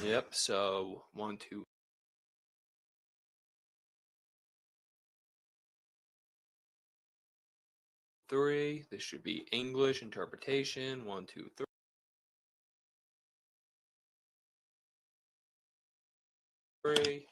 Yep, so 1, 2, 3. This should be English interpretation. 1, 2, 3.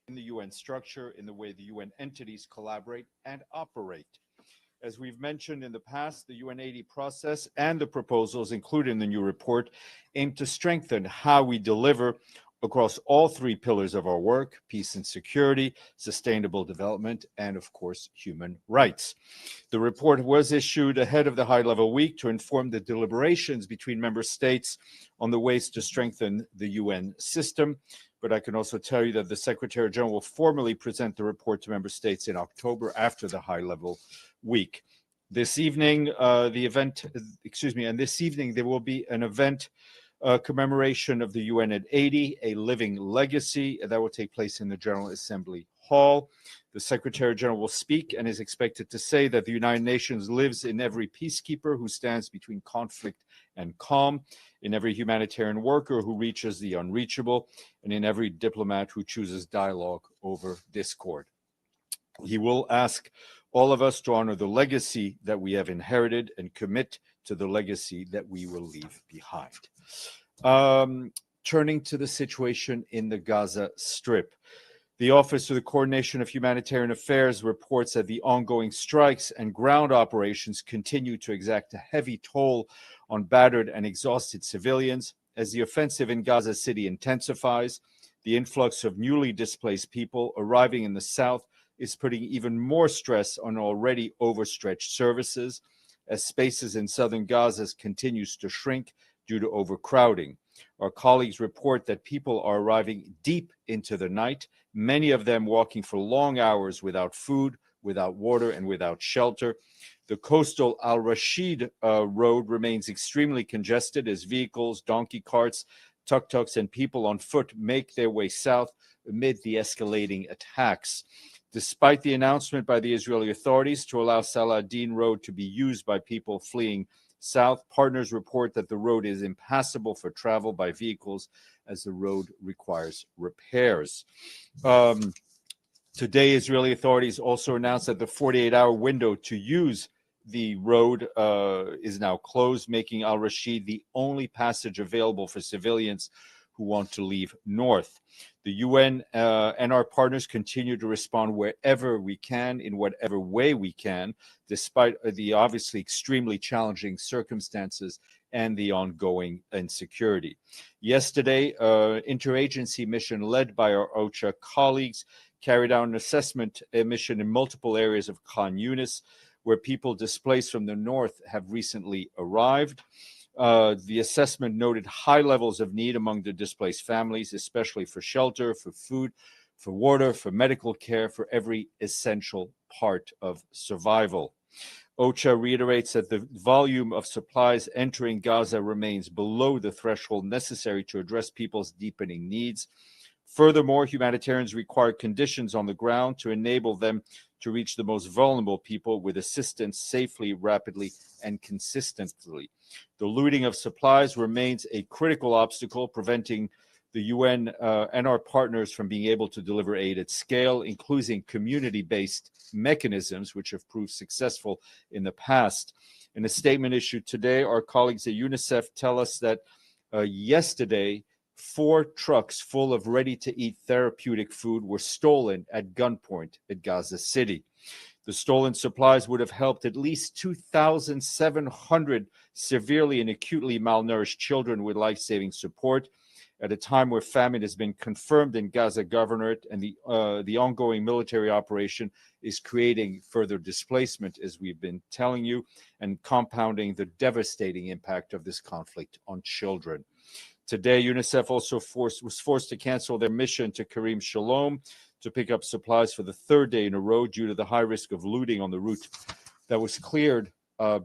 in the UN structure, in the way the UN entities collaborate and operate. As we've mentioned in the past, the UN80 process and the proposals included in the new report aim to strengthen how we deliver across all three pillars of our work: peace and security, sustainable development, and of course, human rights. The report was issued ahead of the high-level week to inform the deliberations between member states on the ways to strengthen the UN system. But I can also tell you that the Secretary General will formally present the report to member states in October after the high-level week. This evening, this evening there will be an event commemoration of the UN at 80, a living legacy, that will take place in the General Assembly Hall. The Secretary General will speak and is expected to say that the United Nations lives in every peacekeeper who stands between conflict and calm, in every humanitarian worker who reaches the unreachable, and in every diplomat who chooses dialogue over discord. He will ask all of us to honor the legacy that we have inherited and commit to the legacy that we will leave behind. Turning to the situation in the Gaza Strip. The Office for the Coordination of Humanitarian Affairs reports that the ongoing strikes and ground operations continue to exact a heavy toll on battered and exhausted civilians. As the offensive in Gaza City intensifies, the influx of newly displaced people arriving in the south is putting even more stress on already overstretched services, as spaces in southern Gaza continues to shrink due to overcrowding. Our colleagues report that people are arriving deep into the night, many of them walking for long hours without food, without water, and without shelter. The coastal Al-Rashid road remains extremely congested as vehicles, donkey carts, tuk-tuks, and people on foot make their way south amid the escalating attacks. Despite the announcement by the Israeli authorities to allow Salah ad-Din Road to be used by people fleeing south, partners report that the road is impassable for travel by vehicles as the road requires repairs. Today, Israeli authorities also announced that the 48-hour window to use the road is now closed, making Al-Rashid the only passage available for civilians who want to leave north. The UN and our partners continue to respond wherever we can, in whatever way we can, despite the obviously extremely challenging circumstances and the ongoing insecurity. Yesterday, interagency mission led by our OCHA colleagues carried out an assessment mission in multiple areas of Khan Yunis, where people displaced from the north have recently arrived. The assessment noted high levels of need among the displaced families, especially for shelter, for food, for water, for medical care, for every essential part of survival. OCHA reiterates that the volume of supplies entering Gaza remains below the threshold necessary to address people's deepening needs. Furthermore, humanitarians require conditions on the ground to enable them to reach the most vulnerable people with assistance safely, rapidly, and consistently. The looting of supplies remains a critical obstacle, preventing the UN and our partners from being able to deliver aid at scale, including community-based mechanisms, which have proved successful in the past. In a statement issued today, our colleagues at UNICEF tell us that yesterday, 4 trucks full of ready-to-eat therapeutic food were stolen at gunpoint at Gaza City. The stolen supplies would have helped at least 2,700 severely and acutely malnourished children with life-saving support at a time where famine has been confirmed in Gaza Governorate, and the ongoing military operation is creating further displacement, as we've been telling you, and compounding the devastating impact of this conflict on children. Today, UNICEF also was forced to cancel their mission to Karim Shalom to pick up supplies for the 3rd day in a row due to the high risk of looting on the route that was cleared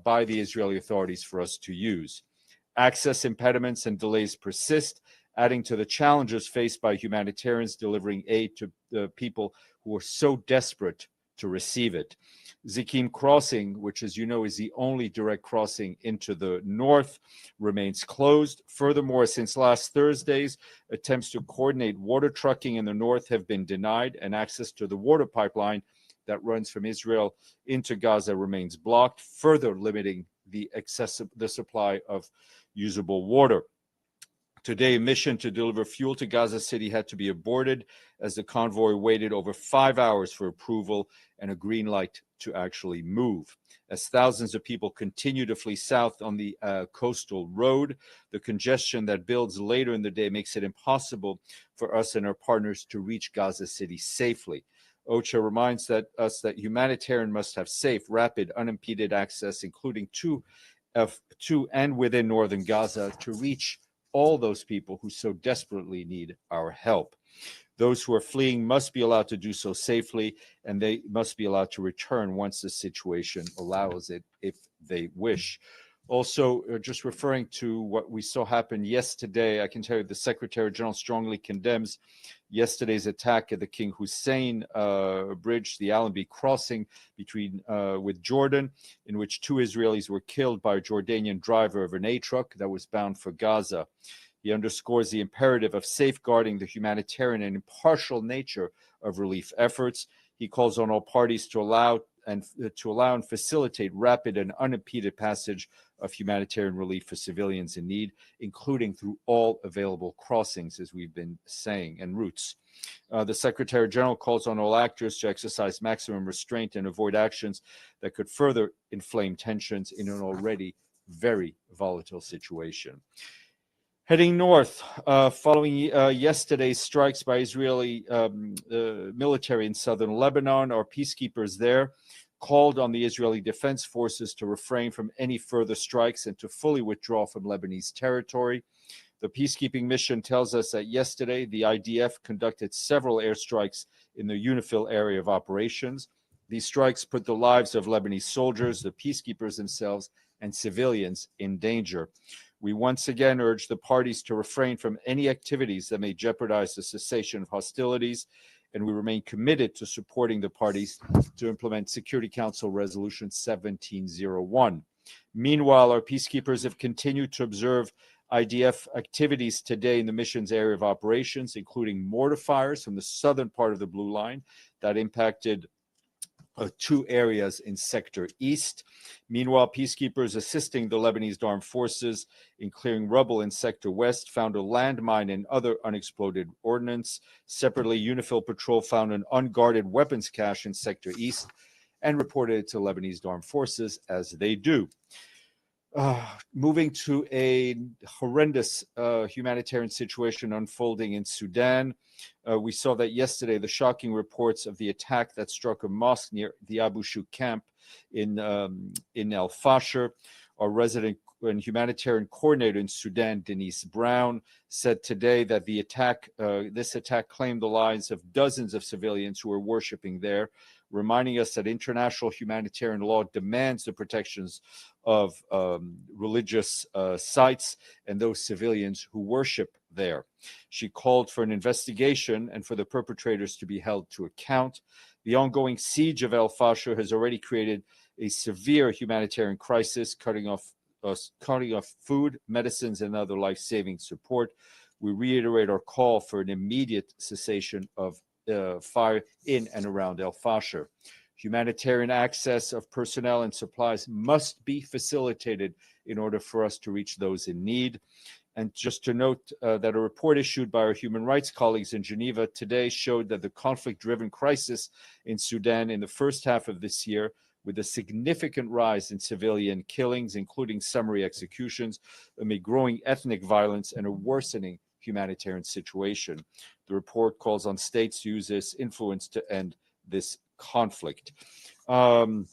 by the Israeli authorities for us to use. Access impediments and delays persist, adding to the challenges faced by humanitarians delivering aid to people who are so desperate to receive it. Zikim Crossing, which, as you know, is the only direct crossing into the north, remains closed. Furthermore, since last Thursday's, attempts to coordinate water trucking in the north have been denied, and access to the water pipeline that runs from Israel into Gaza remains blocked, further limiting the supply of usable water. Today, a mission to deliver fuel to Gaza City had to be aborted as the convoy waited over 5 hours for approval and a green light to actually move. As thousands of people continue to flee south on the coastal road, the congestion that builds later in the day makes it impossible for us and our partners to reach Gaza City safely. OCHA reminds us that humanitarian must have safe, rapid, unimpeded access, including to and within northern Gaza, to reach all those people who so desperately need our help. Those who are fleeing must be allowed to do so safely, and they must be allowed to return once the situation allows it, if they wish. Also, just referring to what we saw happen yesterday, I can tell you the Secretary General strongly condemns yesterday's attack at the King Hussein Bridge, the Allenby crossing with Jordan, in which 2 Israelis were killed by a Jordanian driver of an A truck that was bound for Gaza. He underscores the imperative of safeguarding the humanitarian and impartial nature of relief efforts. He calls on all parties to allow and facilitate rapid and unimpeded passage of humanitarian relief for civilians in need, including through all available crossings, as we've been saying, and routes. The Secretary General calls on all actors to exercise maximum restraint and avoid actions that could further inflame tensions in an already very volatile situation. Heading north, following yesterday's strikes by Israeli military in southern Lebanon, our peacekeepers there called on the Israeli Defense Forces to refrain from any further strikes and to fully withdraw from Lebanese territory. The peacekeeping mission tells us that yesterday the IDF conducted several airstrikes in the UNIFIL area of operations. These strikes put the lives of Lebanese soldiers, the peacekeepers themselves, and civilians in danger. We once again urge the parties to refrain from any activities that may jeopardize the cessation of hostilities, and we remain committed to supporting the parties to implement Security Council Resolution 1701. Meanwhile, our peacekeepers have continued to observe IDF activities today in the mission's area of operations, including mortar fires from the southern part of the Blue Line that impacted 2 areas in Sector East. Meanwhile, peacekeepers assisting the Lebanese armed forces in clearing rubble in Sector West found a landmine and other unexploded ordnance. Separately, UNIFIL patrol found an unguarded weapons cache in Sector East and reported it to Lebanese armed forces, as they do. Moving to a horrendous humanitarian situation unfolding in Sudan. We saw that yesterday, the shocking reports of the attack that struck a mosque near the Abu Shuk camp in El Fasher. Our resident and humanitarian coordinator in Sudan, Denise Brown, said today that this attack claimed the lives of dozens of civilians who were worshiping there, reminding us that international humanitarian law demands the protections of religious sites and those civilians who worship there. She called for an investigation and for the perpetrators to be held to account. The ongoing siege of El Fasher has already created a severe humanitarian crisis, cutting off food, medicines, and other life-saving support. We reiterate our call for an immediate cessation of fire in and around El Fasher. Humanitarian access of personnel and supplies must be facilitated in order for us to reach those in need. And just to note that a report issued by our human rights colleagues in Geneva today showed that the conflict-driven crisis in Sudan in the first half of this year, with a significant rise in civilian killings, including summary executions, amid growing ethnic violence and a worsening humanitarian situation. The report calls on states to use this influence to end this conflict. Turning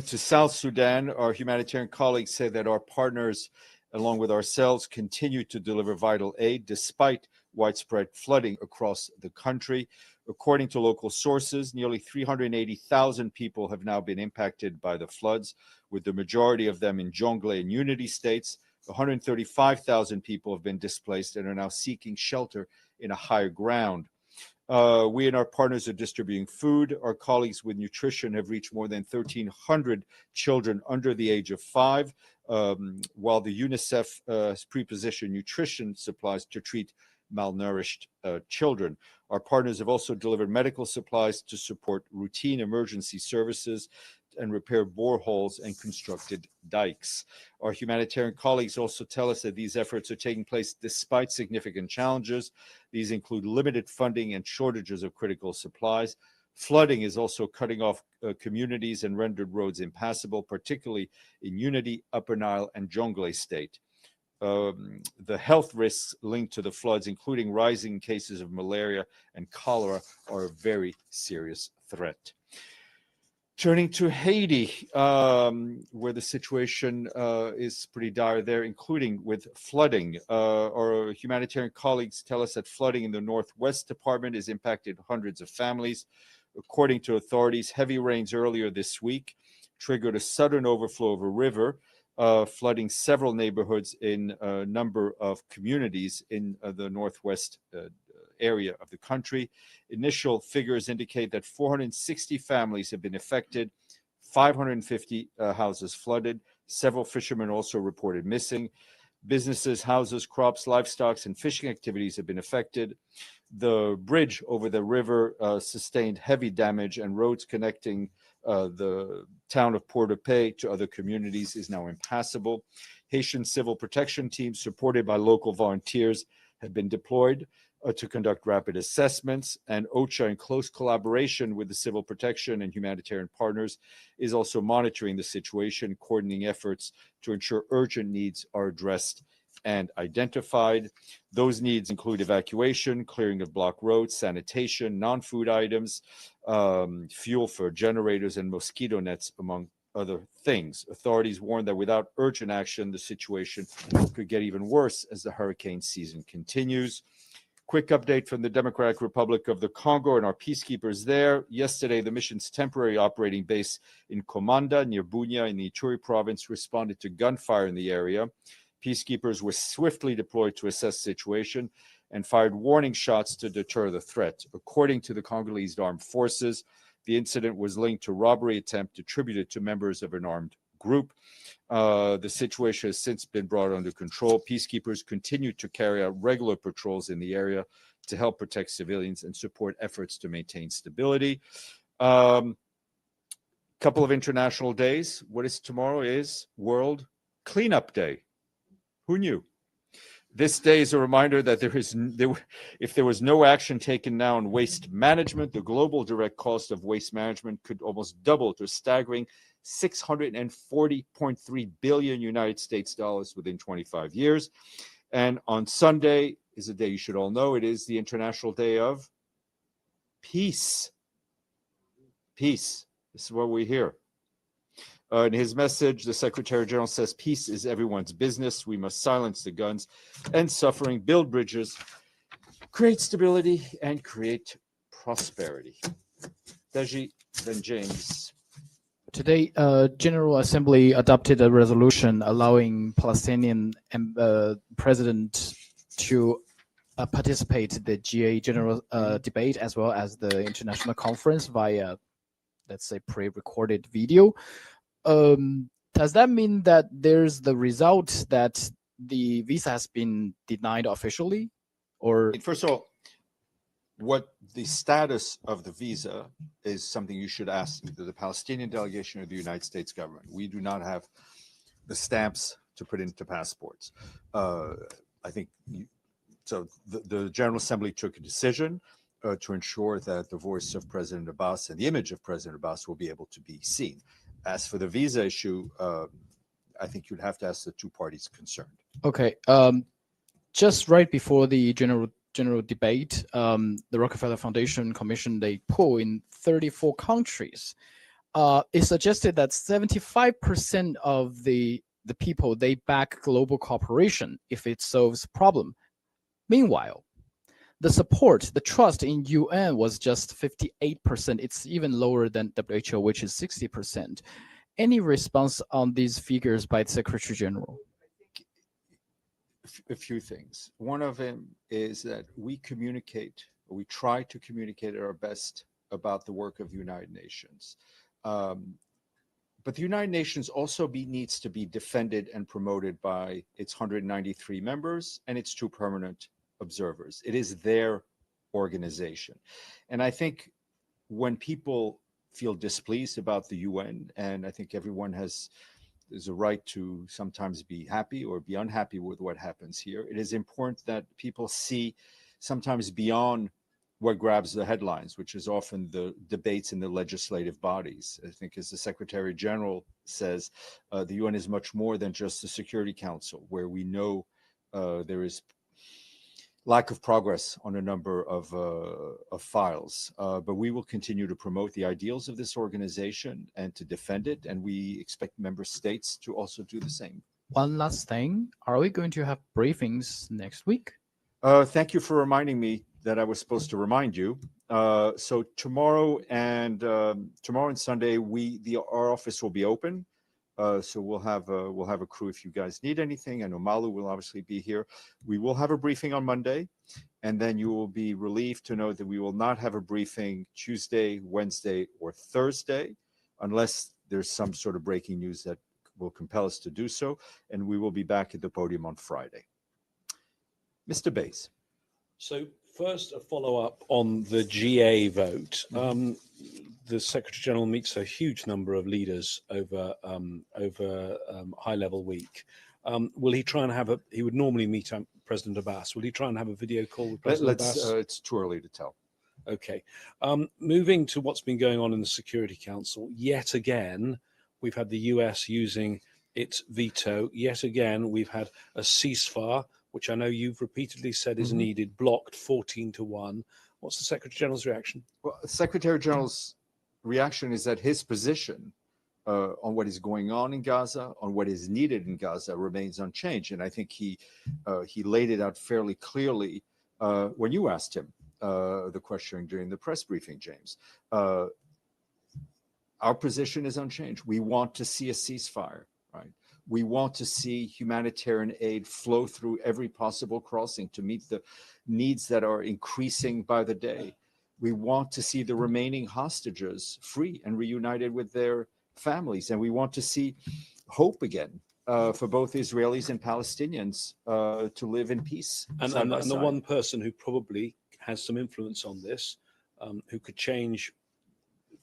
to South Sudan, our humanitarian colleagues say that our partners, along with ourselves, continue to deliver vital aid despite widespread flooding across the country. According to local sources, nearly 380,000 people have now been impacted by the floods, with the majority of them in Jonglei and Unity states. 135,000 people have been displaced and are now seeking shelter in a higher ground. We and our partners are distributing food. Our colleagues with nutrition have reached more than 1,300 children under the age of 5, while the UNICEF has pre-positioned nutrition supplies to treat malnourished children. Our partners have also delivered medical supplies to support routine emergency services and repaired boreholes and constructed dikes. Our humanitarian colleagues also tell us that these efforts are taking place despite significant challenges. These include limited funding and shortages of critical supplies. Flooding is also cutting off communities and rendered roads impassable, particularly in Unity, Upper Nile, and Jonglei State. The health risks linked to the floods, including rising cases of malaria and cholera, are a very serious threat. Turning to Haiti, where the situation is pretty dire there, including with flooding. Our humanitarian colleagues tell us that flooding in the Northwest Department has impacted hundreds of families. According to authorities, heavy rains earlier this week triggered a sudden overflow of a river, flooding several neighborhoods in a number of communities in the Northwest area of the country. Initial figures indicate that 460 families have been affected, 550 houses flooded. Several fishermen also reported missing. Businesses, houses, crops, livestock, and fishing activities have been affected. The bridge over the river sustained heavy damage, and roads connecting the town of Port-au-Paix to other communities is now impassable. Haitian civil protection teams, supported by local volunteers, have been deployed to conduct rapid assessments, and OCHA, in close collaboration with the civil protection and humanitarian partners, is also monitoring the situation, coordinating efforts to ensure urgent needs are addressed and identified. Those needs include evacuation, clearing of blocked roads, sanitation, non-food items, fuel for generators, and mosquito nets, among other things. Authorities warn that without urgent action, the situation could get even worse as the hurricane season continues. Quick update from the Democratic Republic of the Congo and our peacekeepers there. Yesterday, the mission's temporary operating base in Komanda, near Bunia in the Ituri province, responded to gunfire in the area. Peacekeepers were swiftly deployed to assess the situation and fired warning shots to deter the threat. According to the Congolese armed forces, the incident was linked to robbery attempt attributed to members of an armed group. The situation has since been brought under control. Peacekeepers continue to carry out regular patrols in the area to help protect civilians and support efforts to maintain stability. Couple of international days. What is tomorrow is World Cleanup Day. Who knew? This day is a reminder that if there was no action taken now on waste management, the global direct cost of waste management could almost double to a staggering $640.3 billion United States dollars within 25 years. And on Sunday is a day you should all know. It is the International Day of Peace. Peace. This is what we hear. In his message, the Secretary General says, peace is everyone's business. We must silence the guns and suffering, build bridges, create stability, and create prosperity. Deji, then James. Today, General Assembly adopted a resolution allowing Palestinian president to participate in the GA general debate as well as the international conference via, let's say, pre-recorded video. Does that mean that there's the result that the visa has been denied officially? Or first of all, what the status of the visa is something you should ask either the Palestinian delegation or the United States government. We do not have the stamps to put into passports. I think so. The General Assembly took a decision to ensure that the voice of President Abbas and the image of President Abbas will be able to be seen. As for the visa issue, I think you'd have to ask the two parties concerned. Okay. Just right before the general debate, the Rockefeller Foundation commissioned a poll in 34 countries. It suggested that 75% of the people, they back global cooperation if it solves problem. Meanwhile, the support, the trust in UN was just 58%. It's even lower than WHO, which is 60%. Any response on these figures by the Secretary General? A few things. One of them is that we try to communicate at our best about the work of the United Nations. But the United Nations also needs to be defended and promoted by its 193 members and its 2 permanent observers. It is their organization. And I think when people feel displeased about the UN, and I think everyone has a right to sometimes be happy or be unhappy with what happens here. It is important that people see sometimes beyond what grabs the headlines, which is often the debates in the legislative bodies. I think, as the Secretary General says, the UN is much more than just the Security Council, where we know there is lack of progress on a number of files. But we will continue to promote the ideals of this organization and to defend it, and we expect member states to also do the same. One last thing, are we going to have briefings next week? Thank you for reminding me that I was supposed to remind you. So tomorrow and Sunday, our office will be open. So we'll have a crew if you guys need anything. I know Malu will obviously be here. We will have a briefing on Monday, and then you will be relieved to know that we will not have a briefing Tuesday, Wednesday, or Thursday, unless there's some sort of breaking news that will compel us to do so. And we will be back at the podium on Friday. Mr. Bays. So first, a follow-up on the GA vote. The Secretary General meets a huge number of leaders over high-level week. Will he try and have he would normally meet President Abbas. Will he try and have a video call with President Abbas? It's too early to tell. Okay. Moving to what's been going on in the Security Council, yet again, we've had the US using its veto. Yet again, we've had a ceasefire, which I know you've repeatedly said is needed, blocked 14-1. What's the Secretary General's reaction? Well, the Secretary General's reaction is that his position on what is going on in Gaza, on what is needed in Gaza, remains unchanged. And I think he laid it out fairly clearly when you asked him the question during the press briefing, James. Our position is unchanged. We want to see a ceasefire, right? We want to see humanitarian aid flow through every possible crossing to meet the needs that are increasing by the day. We want to see the remaining hostages free and reunited with their families. And we want to see hope again for both Israelis and Palestinians to live in peace. And the one person who probably has some influence on this, who could change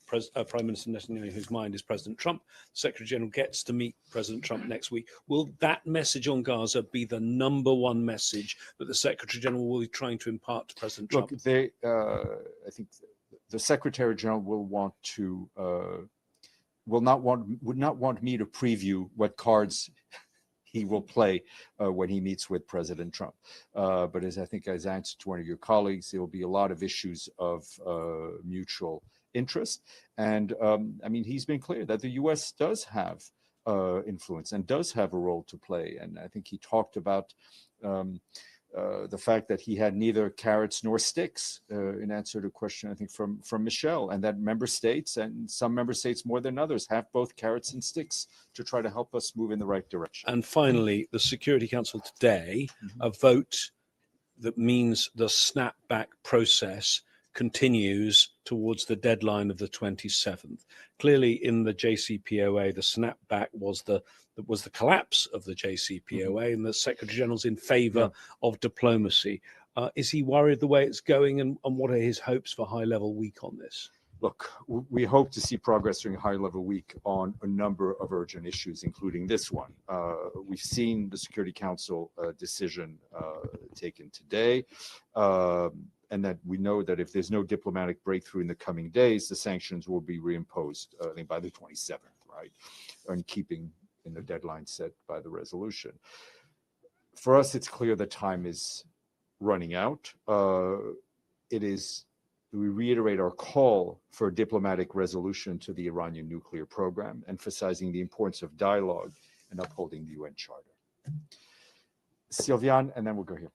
Prime Minister Netanyahu's mind, is President Trump. Secretary General gets to meet President Trump next week. Will that message on Gaza be the number one message that the Secretary General will be trying to impart to President Trump? Look, I think the Secretary General will would not want me to preview what cards he will play when he meets with President Trump. But as I answered to one of your colleagues, there will be a lot of issues of mutual interest. And I mean, he's been clear that the U.S. does have influence and does have a role to play. And I think he talked about the fact that he had neither carrots nor sticks in answer to a question, I think, from Michelle, and that member states, and some member states more than others, have both carrots and sticks to try to help us move in the right direction. And finally, the Security Council today, a vote that means the snapback process continues towards the deadline of the 27th. Clearly, in the JCPOA, the snapback was the collapse of the JCPOA, and the Secretary General's in favour of diplomacy. Is he worried the way it's going, and what are his hopes for high-level week on this? Look, we hope to see progress during high-level week on a number of urgent issues, including this one. We've seen the Security Council decision taken today, and that we know that if there's no diplomatic breakthrough in the coming days, the sanctions will be reimposed, I think, by the 27th, right? And keeping in the deadline set by the resolution. For us, it's clear that time is running out. We reiterate our call for a diplomatic resolution to the Iranian nuclear program, emphasizing the importance of dialogue and upholding the UN Charter. Sylviane, and then we'll go here.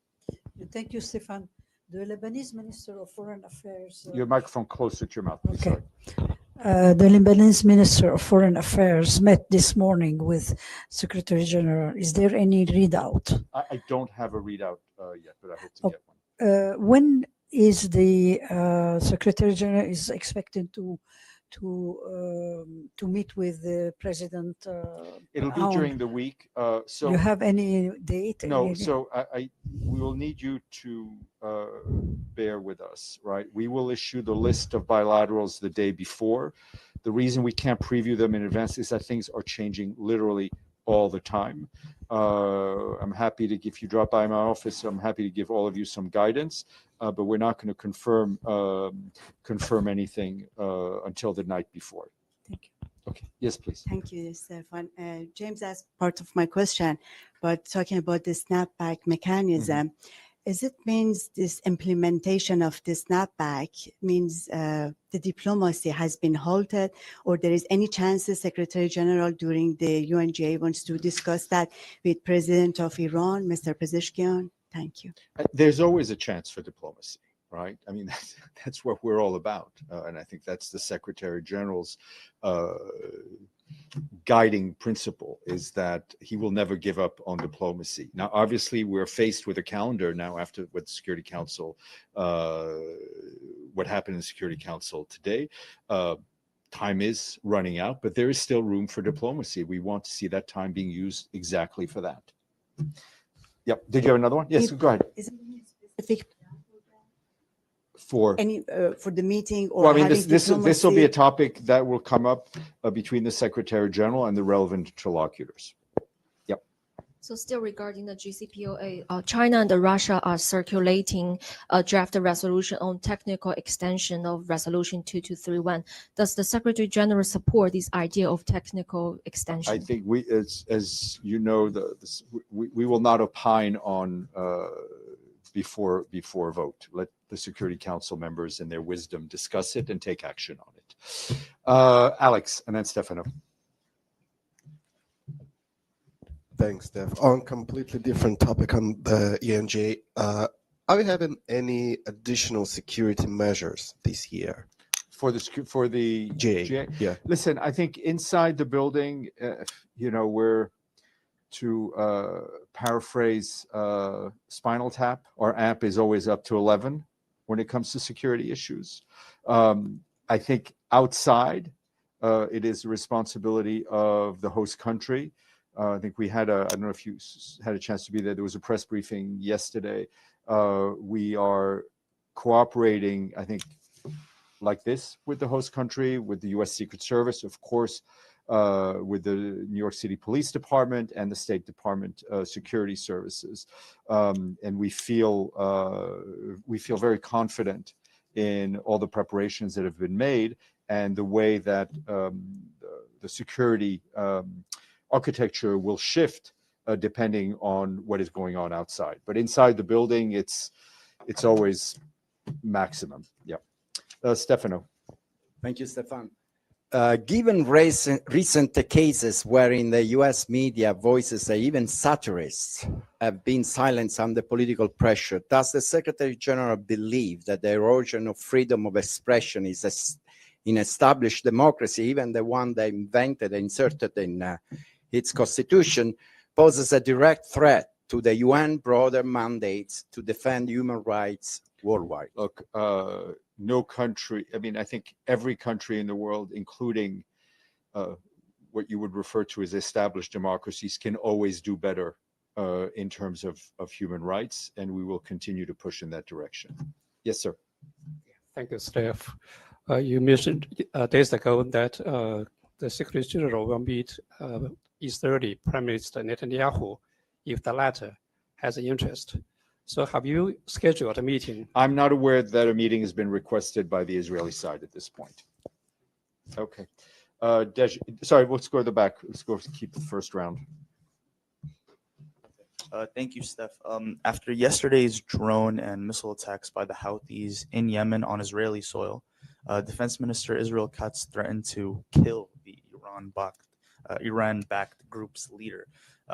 Thank you, Stefan. The Lebanese Minister of Foreign Affairs. Your microphone closer to your mouth, please. Okay. The Lebanese Minister of Foreign Affairs met this morning with Secretary General. Is there any readout? I don't have a readout yet, but I hope to get one. When is the Secretary General is expected to to meet with the president? It'll be Aoun? during the week. So You have any date? no, any- so we will need you to bear with us, right? We will issue the list of bilaterals the day before. The reason we can't preview them in advance is that things are changing literally all the time. I'm happy to, if you drop by my office, I'm happy to give all of you some guidance, but we're not going to confirm anything until the night before. Thank you. Okay. Yes, please. Thank you, Stefan. James asked part of my question, but talking about the snapback mechanism, is it means this implementation of the snapback means the diplomacy has been halted, or there is any chance the Secretary General during the UNGA wants to discuss that with President of Iran, Mr. Pezeshkian? Thank you. There's always a chance for diplomacy, right? I mean, that's what we're all about. And I think that's the Secretary General's guiding principle, is that he will never give up on diplomacy. Now, obviously, we're faced with a calendar now after what the Security Council, what happened in the Security Council today. Time is running out, but there is still room for diplomacy. We want to see that time being used exactly for that. Yep. Did you have another one? Yes, go ahead. Is there any specific For any for the meeting or well, I mean, having this will be a diplomacy? topic that will come up between the Secretary General and the relevant interlocutors. Yep. So still regarding the GCPOA, China and Russia are circulating a draft resolution on technical extension of Resolution 2231. Does the Secretary General support this idea of technical extension? I think we, as you know, we will not opine on before vote. Let the Security Council members in their wisdom discuss it and take action on it. Alex, and then Stefano. Thanks, Steph. On completely different topic on the ENJ, are we having any additional security measures this year? For the GA, yeah. Listen, I think inside the building, we're, to paraphrase Spinal Tap, our amp is always up to 11 when it comes to security issues. I think outside, it is the responsibility of the host country. I think we had I don't know if you had a chance to be there. There was a press briefing yesterday. We are cooperating, I think, like this with the host country, with the U.S. Secret Service, of course, with the New York City Police Department and the State Department security services. And we feel very confident in all the preparations that have been made and the way that the security architecture will shift depending on what is going on outside. But inside the building, it's always maximum. Yeah. Stefano. Thank you, Stefan. Given recent cases wherein the US media voices, even satirists, have been silenced under political pressure, does the Secretary General believe that the erosion of freedom of expression is in established democracy, even the one they invented and inserted in its constitution, poses a direct threat to the UN broader mandates to defend human rights worldwide? Look, no country, I mean, I think every country in the world, including what you would refer to as established democracies, can always do better in terms of human rights, and we will continue to push in that direction. Yes, sir. Thank you, Steph. You mentioned days ago that the Secretary General will meet Israeli Prime Minister Netanyahu if the latter has an interest. So have you scheduled a meeting? I'm not aware that a meeting has been requested by the Israeli side at this point. Okay. Sorry, let's go to the back. Let's go keep the first round. Thank you, Steph. After yesterday's drone and missile attacks by the Houthis in Yemen on Israeli soil, Defense Minister Israel Katz threatened to kill the Iran-backed group's leader.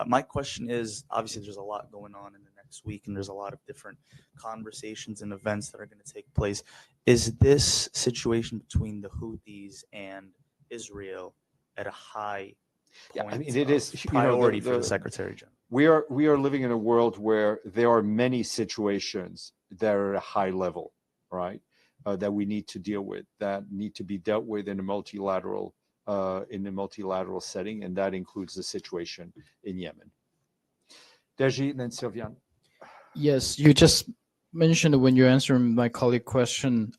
My question is, obviously there's a lot going on in the next week and there's a lot of different conversations and events that are going to take place. Is this situation between the Houthis and Israel at a high point? I mean, it is priority for the Secretary General. We are living in a world where there are many situations that are at a high level, right? that we need to deal with, that need to be dealt with in a multilateral setting, and that includes the situation in Yemen. Deji, and then Sylviane. Yes, you just mentioned when you're answering my colleague question,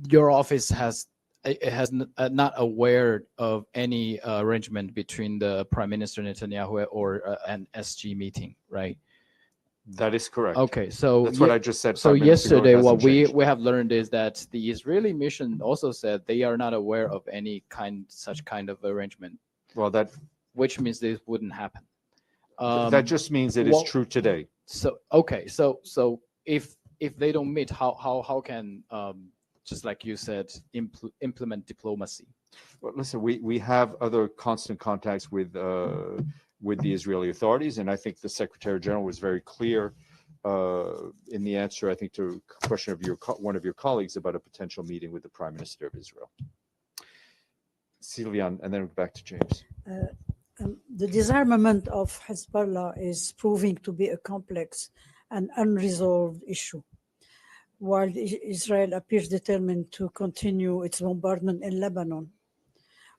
your office not aware of any arrangement between the Prime Minister Netanyahu or an SG meeting, right? That is correct. Okay, so that's what I just said. So 5 minutes ago. yesterday, It what hasn't changed. we have learned is that the Israeli mission also said they are not aware of any such kind of arrangement. Well, which means this wouldn't happen. That just means it is true today. So okay, so if they don't meet, how can just like you said, implement diplomacy? Well, listen, we have other constant contacts with the Israeli authorities, and I think the Secretary General was very clear in the answer, I think, to a question of one of your colleagues about a potential meeting with the Prime Minister of Israel. Sylviane, and then back to James. The disarmament of Hezbollah is proving to be a complex and unresolved issue. While Israel appears determined to continue its bombardment in Lebanon,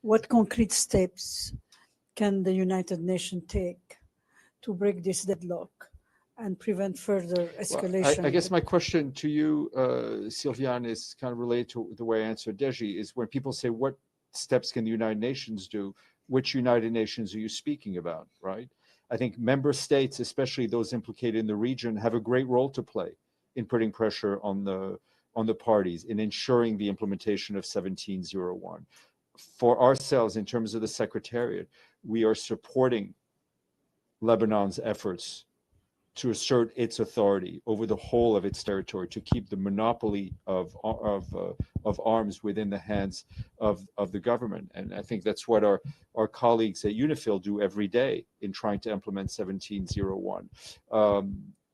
what concrete steps can the United Nations take to break this deadlock and prevent further escalation? Well, I guess my question to you, Sylviane, is kind of related to the way I answered Deji, is when people say, what steps can the United Nations do? Which United Nations are you speaking about, right? I think member states, especially those implicated in the region, have a great role to play in putting pressure on the parties, in ensuring the implementation of 1701. For ourselves, in terms of the Secretariat, we are supporting Lebanon's efforts to assert its authority over the whole of its territory, to keep the monopoly of arms within the hands of the government. And I think that's what our colleagues at UNIFIL do every day in trying to implement 1701.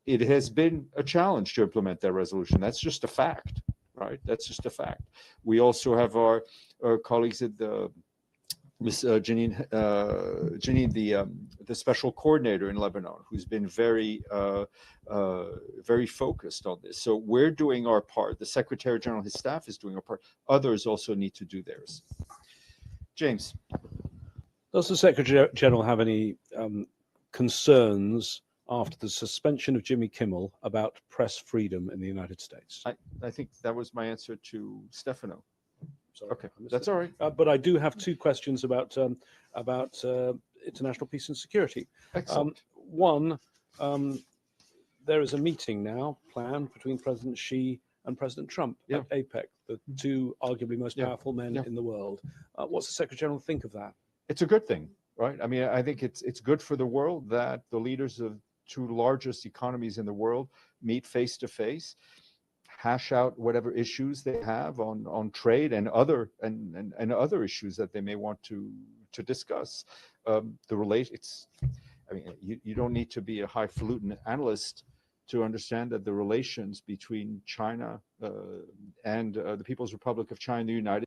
It has been a challenge to implement that resolution. That's just a fact, right? That's just a fact. We also have our colleagues at the Ms. Janine, the special coordinator in Lebanon, who's been very focused on this. So we're doing our part. The Secretary General, his staff is doing our part. Others also need to do theirs. James. Does the Secretary General have any concerns after the suspension of Jimmy Kimmel about press freedom in the United States? I think that was my answer to Stefano. Sorry, okay, that's all right. But I do have two questions about international peace and security. Excellent. One, there is a meeting now planned between President Xi and President Trump at APEC, the two arguably most powerful men in the world. What's the Secretary General think of that? It's a good thing, right? I mean, I think it's good for the world that the leaders of two largest economies in the world meet face to face, hash out whatever issues they have on trade and other issues that they may want to discuss. I mean, you don't need to be a highfalutin analyst to understand that the relations between China and the People's Republic of China, the United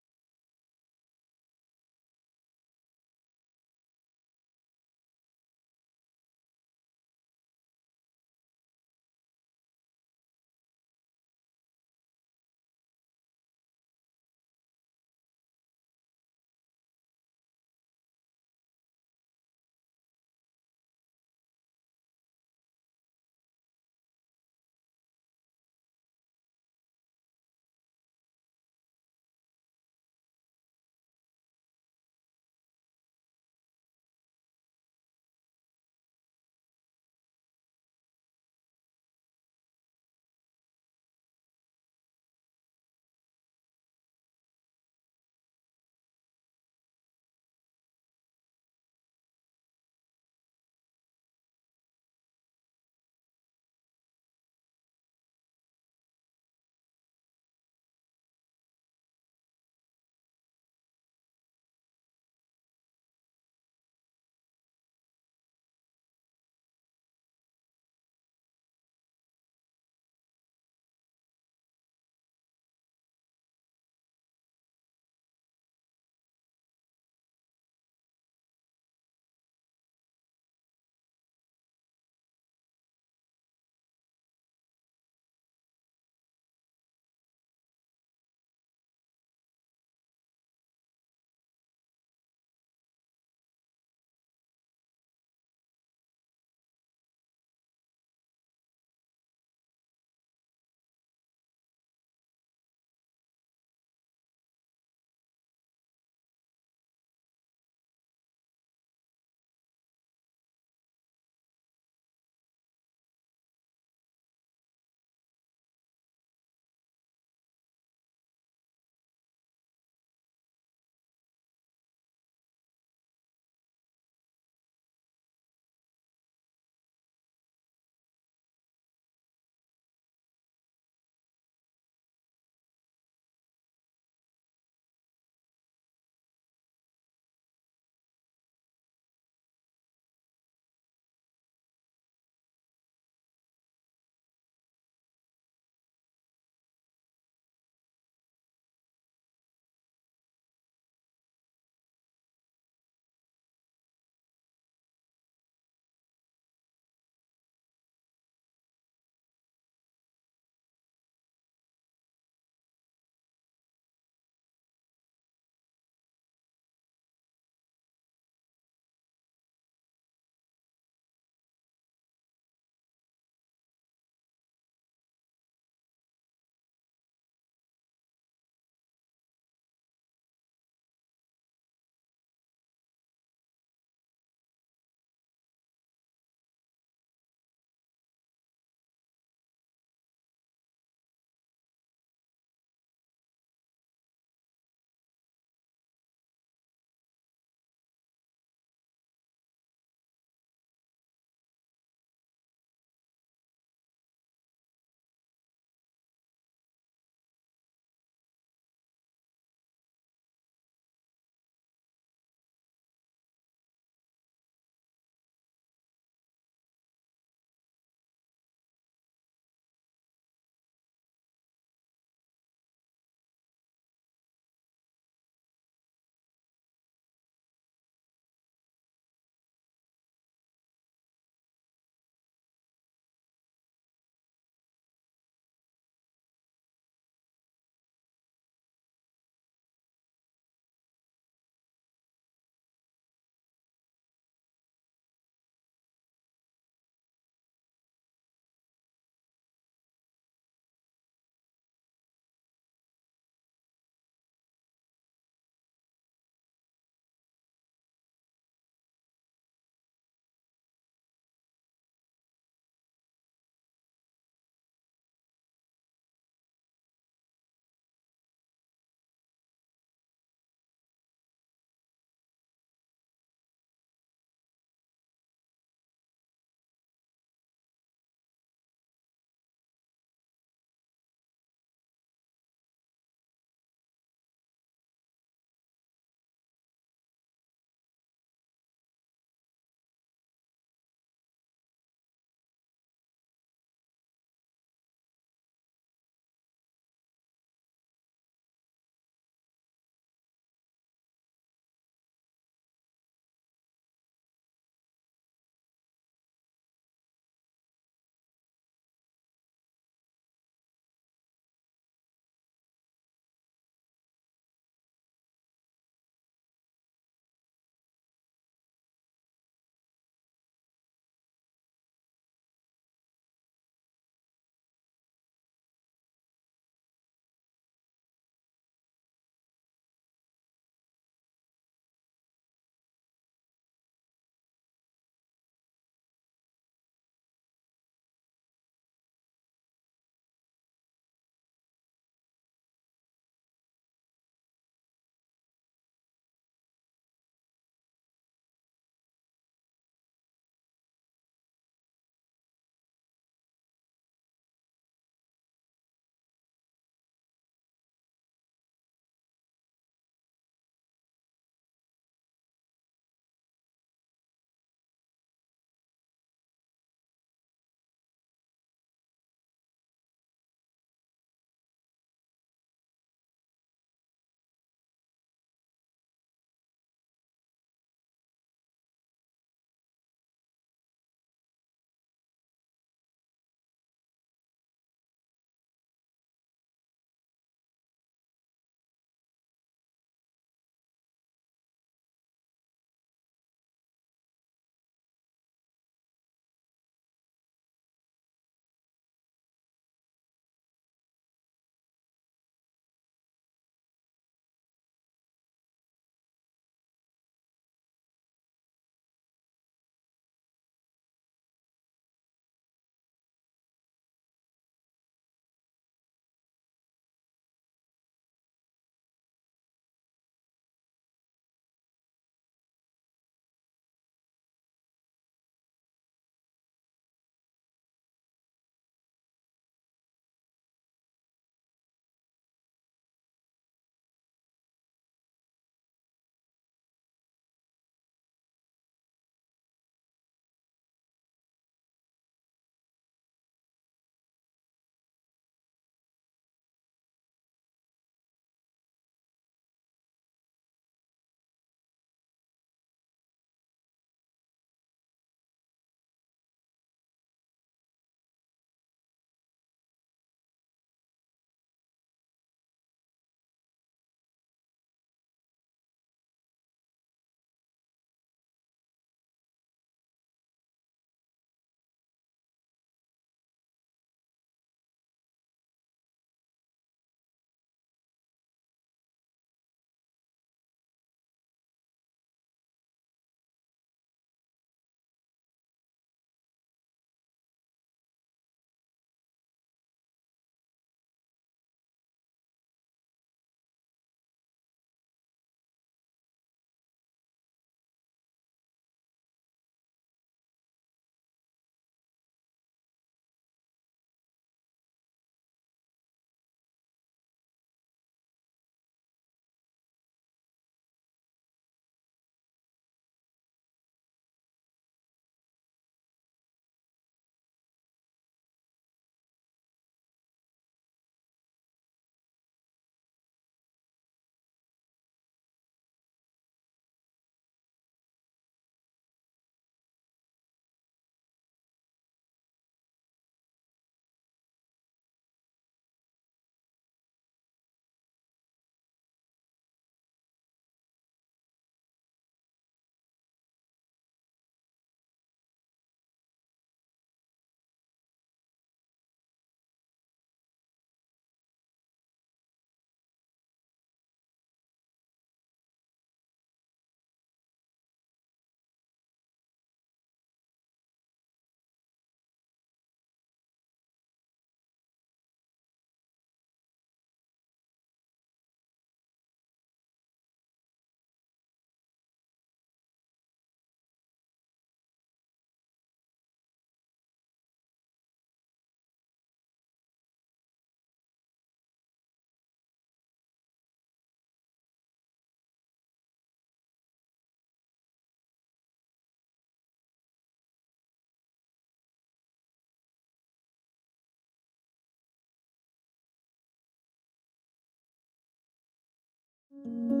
you.